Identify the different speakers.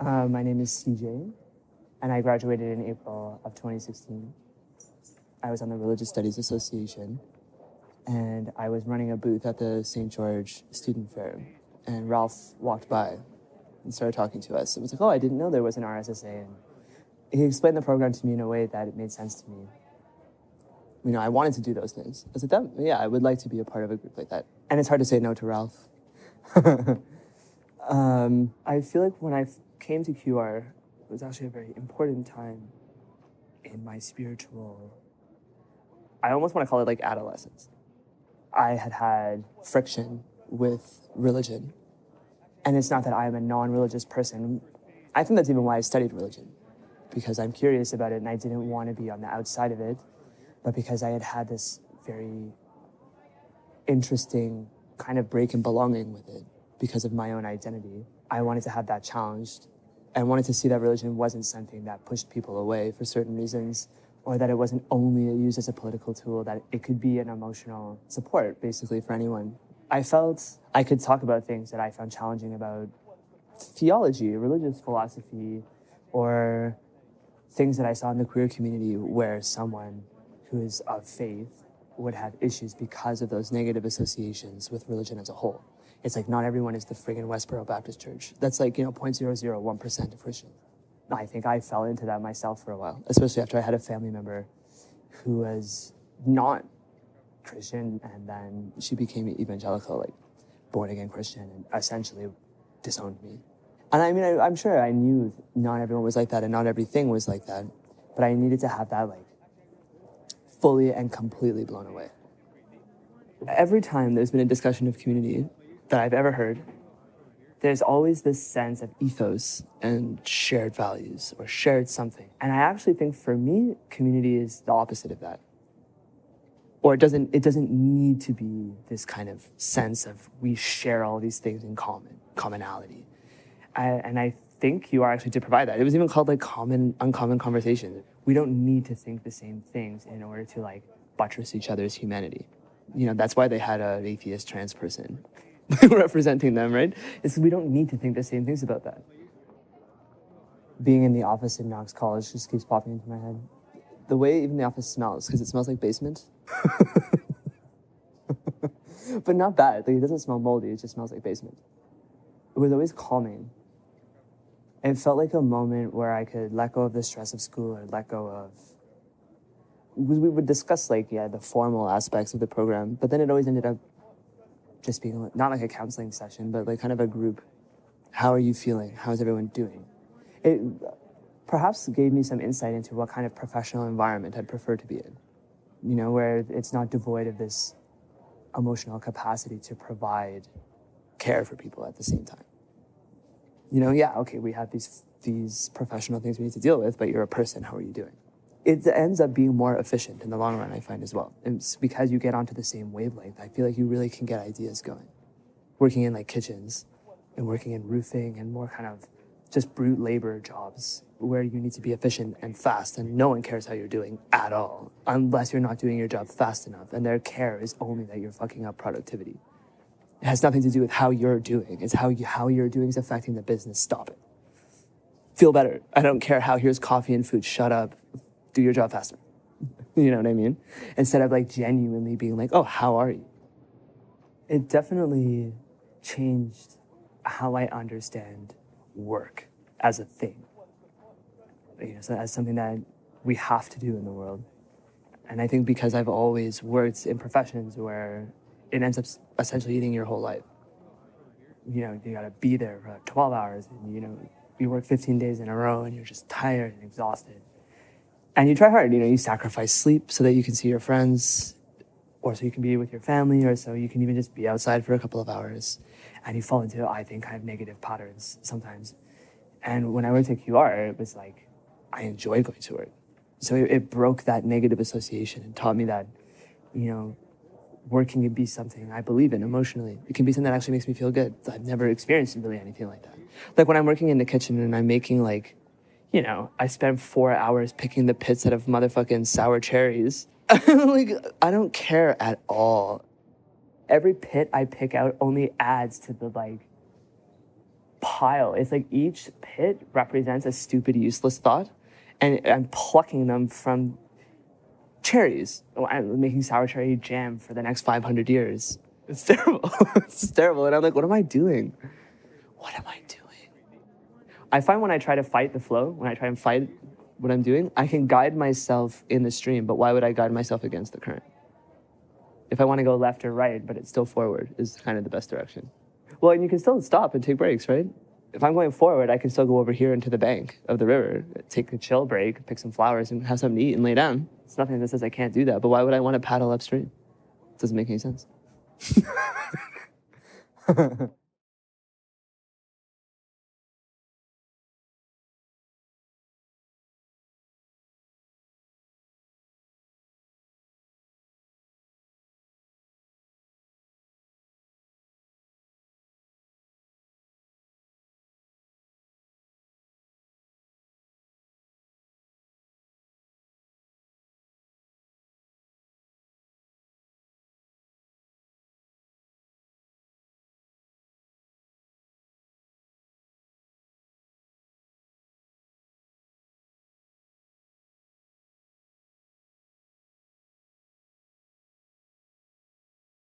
Speaker 1: My name is CJ, and I graduated in April of 2016. I was on the Religious Studies Association, and I was running a booth at the St. George Student Fair, and Ralph walked by and started talking to us. It was like, oh, I didn't know there was an RSSA, and he explained the program to me in a way that it made sense to me. You know, I wanted to do those things. I said, yeah, I would like to be a part of a group like that. And it's hard to say no to Ralph. I feel like when I came to QR, it was actually a very important time in my spiritual, I almost want to call it like adolescence. I had had friction with religion. And it's not that I'm a non-religious person. I think that's even why I studied religion, because I'm curious about it and I didn't want to be on the outside of it, but because I had had this very interesting kind of break in belonging with it because of my own identity. I wanted to have that challenged. I wanted to see that religion wasn't something that pushed people away for certain reasons, or that it wasn't only used as a political tool, that it could be an emotional support, basically, for anyone. I felt I could talk about things that I found challenging about theology, religious philosophy, or things that I saw in the queer community where someone who is of faith would have issues because of those negative associations with religion as a whole. It's like not everyone is the friggin' Westboro Baptist Church. That's like, 0.001% of Christians. I think I fell into that myself for a while, especially after I had a family member who was not Christian, and then she became evangelical, like born-again Christian, and essentially disowned me. And I mean, I'm sure I knew not everyone was like that and not everything was like that, but I needed to have that, like, fully and completely blown away. Every time there's been a discussion of community that I've ever heard, there's always this sense of ethos and shared values or shared something. And I actually think for me, community is the opposite of that. Or it doesn't need to be this kind of sense of we share all these things in common, commonality. And I think you are actually to provide that. It was even called like uncommon conversation. We don't need to think the same things in order to like buttress each other's humanity. That's why they had an atheist trans person representing them, right? We don't need to think the same things about that. Being in the office in Knox College just keeps popping into my head. The way even the office smells, because it smells like basement. But not bad. Like, it doesn't smell moldy, it just smells like basement. It was always calming. It felt like a moment where I could let go of the stress of school or let go of... We would discuss, the formal aspects of the program, but then it always ended up just being not like a counseling session, but like kind of a group. How are you feeling? How's everyone doing? It perhaps gave me some insight into what kind of professional environment I'd prefer to be in, where it's not devoid of this emotional capacity to provide care for people at the same time. We have these professional things we need to deal with, but you're a person, how are you doing? It ends up being more efficient in the long run, I find, as well. And it's because you get onto the same wavelength. I feel like you really can get ideas going. Working in kitchens and working in roofing and more kind of just brute labor jobs where you need to be efficient and fast, and no one cares how you're doing at all unless you're not doing your job fast enough, and their care is only that you're fucking up productivity. It has nothing to do with how you're doing. It's how you're doing is affecting the business. Stop it. Feel better. I don't care how. Here's coffee and food. Shut up. Do your job faster. You know what I mean? Instead of genuinely being like, oh, how are you? It definitely changed how I understand work as a thing. So as something that we have to do in the world. And I think because I've always worked in professions where it ends up essentially eating your whole life. You gotta be there for 12 hours and, you work 15 days in a row and you're just tired and exhausted. And you try hard, you sacrifice sleep so that you can see your friends, or so you can be with your family, or so you can even just be outside for a couple of hours. And you fall into, I think, kind of negative patterns sometimes. And when I worked at QR, it was like, I enjoyed going to work. So it broke that negative association and taught me that, working can be something I believe in emotionally. It can be something that actually makes me feel good. I've never experienced really anything like that. Like when I'm working in the kitchen and I'm making I spent 4 hours picking the pits out of motherfucking sour cherries. I don't care at all. Every pit I pick out only adds to the pile. It's like each pit represents a stupid, useless thought, and I'm plucking them from cherries. Oh, I'm making sour cherry jam for the next 500 years. It's terrible. It's terrible. And I'm like, what am I doing? What am I doing? I find when I try to fight the flow, when I try and fight what I'm doing, I can guide myself in the stream, but why would I guide myself against the current? If I want to go left or right, but it's still forward, is kind of the best direction. Well, and you can still stop and take breaks, right? If I'm going forward, I can still go over here into the bank of the river, take a chill break, pick some flowers, and have something to eat and lay down. It's nothing that says I can't do that, but why would I want to paddle upstream? It doesn't make any sense.